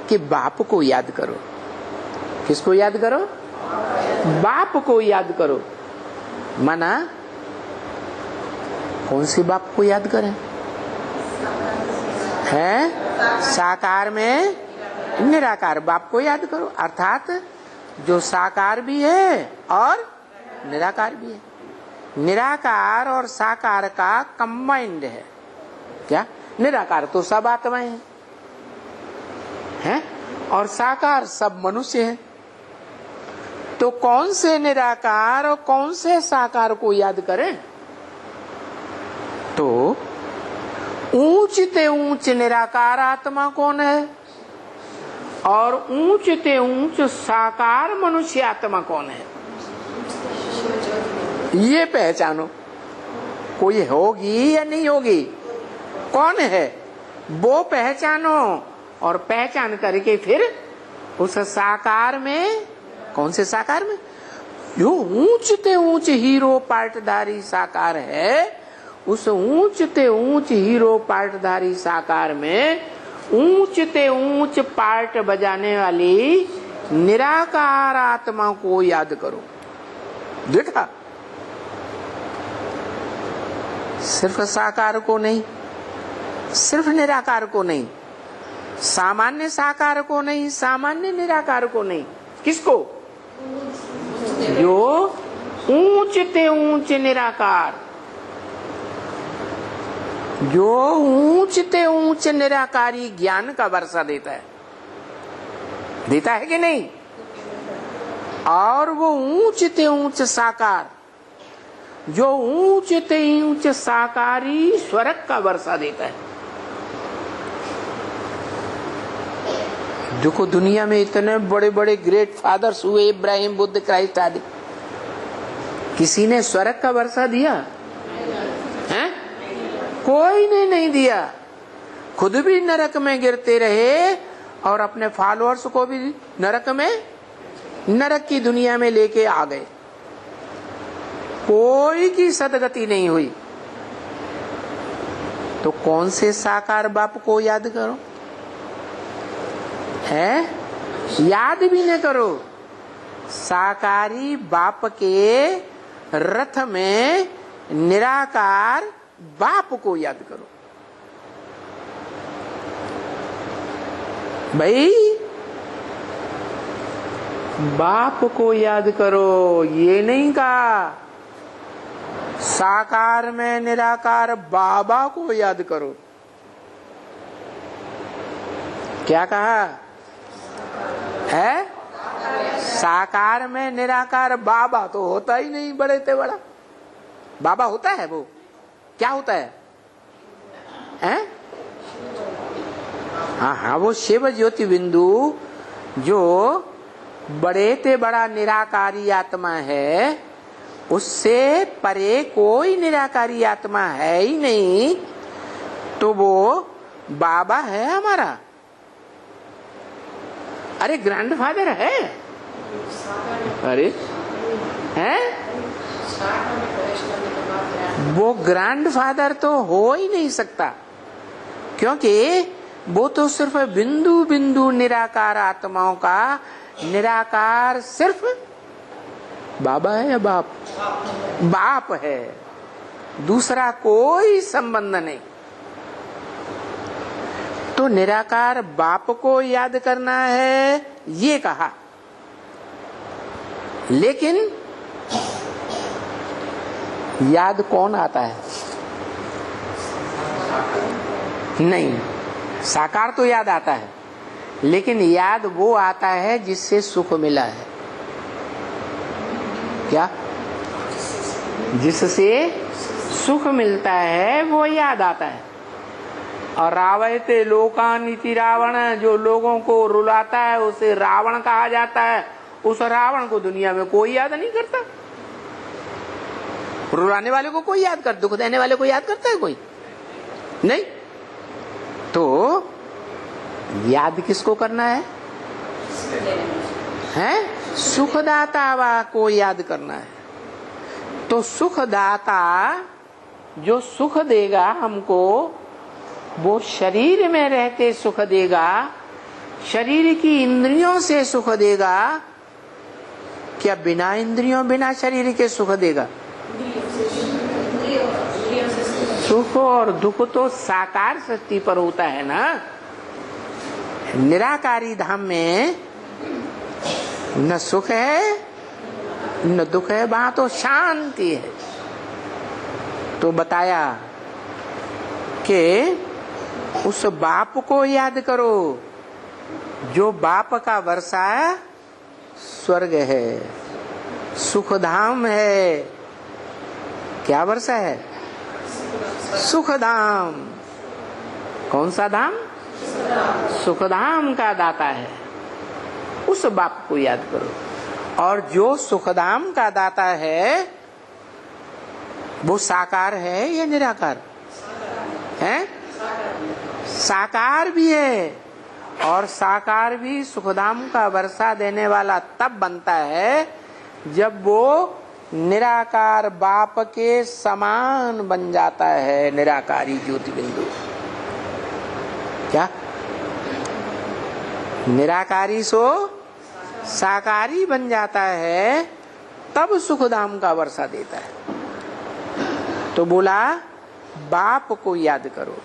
कि बाप को याद करो। किसको याद करो? बाप को याद करो। माना कौन से बाप को याद करें? है साकार में निराकार बाप को याद करो, अर्थात जो साकार भी है और निराकार भी है। निराकार और साकार का कंबाइंड है। क्या? निराकार तो सब आत्माएं हैं और साकार सब मनुष्य हैं। तो कौन से निराकार और कौन से साकार को याद करें? तो ऊंच ते ऊंच निराकार आत्मा कौन है और ऊंच ते ऊंच साकार मनुष्य आत्मा कौन है, ये पहचानो। कोई होगी या नहीं होगी? कौन है वो पहचानो और पहचान करके फिर उस साकार में, कौन से साकार में? जो ऊंच ते ऊंच हीरो पार्टधारी साकार है, उस ऊंच ते ऊंच हीरो पार्टधारी साकार में ऊंच ते ऊंच पार्ट बजाने वाली निराकार आत्मा को याद करो। देखा? सिर्फ साकार को नहीं, सिर्फ निराकार को नहीं, सामान्य साकार को नहीं, सामान्य निराकार को नहीं, किसको? जो ऊंच ते ऊंच निराकार, जो ऊंच ते ऊंच निराकारी ज्ञान का वर्षा देता है, देता है कि नहीं? और वो ऊंच ते ऊंच साकार, जो ऊंच ते ऊंच साकारी स्वर्ग का वर्षा देता है। देखो दुनिया में इतने बड़े बड़े ग्रेट फादर्स हुए, इब्राहिम, बुद्ध, क्राइस्ट आदि, किसी ने स्वर्ग का वर्षा दिया है? कोई ने नहीं दिया। खुद भी नरक में गिरते रहे और अपने फॉलोअर्स को भी नरक में, नरक की दुनिया में लेके आ गए। कोई की सदगति नहीं हुई। तो कौन से साकार बाप को याद करो? है? याद भी न करो। साकारी बाप के रथ में निराकार बाप को याद करो। भाई बाप को याद करो, ये नहीं कहा साकार में निराकार बाबा को याद करो। क्या कहा है? साकार में निराकार बाबा तो होता ही नहीं, बड़े ते बड़ा बाबा होता है। वो क्या होता है? हैं? हाँ हाँ, वो शिव ज्योति बिंदु जो बड़े ते बड़ा निराकारी आत्मा है, उससे परे कोई निराकारी आत्मा है ही नहीं। तो वो बाबा है हमारा। अरे ग्रैंडफादर है, अरे है वो ग्रैंडफादर तो हो ही नहीं सकता, क्योंकि वो तो सिर्फ बिंदु बिंदु निराकार आत्माओं का निराकार सिर्फ बाबा है या बाप? बाप है, दूसरा कोई संबंध नहीं। तो निराकार बाप को याद करना है, ये कहा। लेकिन याद कौन आता है? नहीं, साकार तो याद आता है, लेकिन याद वो आता है जिससे सुख मिला है। क्या? जिससे सुख मिलता है वो याद आता है। और रावयते लोकानिति रावण, जो लोगों को रुलाता है उसे रावण कहा जाता है। उस रावण को दुनिया में कोई याद नहीं करता। रुलाने वाले को कोई याद कर, दुख देने वाले को याद करता है कोई? नहीं। तो याद किसको करना है? हैं? सुखदाता को याद करना है। तो सुखदाता जो सुख देगा हमको, वो शरीर में रहते सुख देगा, शरीर की इंद्रियों से सुख देगा, क्या बिना इंद्रियों बिना शरीर के सुख देगा? सुख और दुख तो साकार सृष्टि पर होता है ना। निराकारी धाम में न सुख है न दुख है, वहां तो शांति है। तो बताया कि उस बाप को याद करो जो बाप का वर्षा स्वर्ग है, सुखधाम है। क्या वर्षा है? सुखधाम। कौन सा धाम? सुखधाम का दाता है। उस बाप को याद करो। और जो सुखधाम का दाता है वो साकार है या निराकार है? साकार भी है। और साकार भी सुखधाम का वर्षा देने वाला तब बनता है जब वो निराकार बाप के समान बन जाता है। निराकारी ज्योति बिंदु। क्या? निराकारी सो साकारी बन जाता है, तब सुखधाम का वर्षा देता है। तो बोला बाप को याद करो।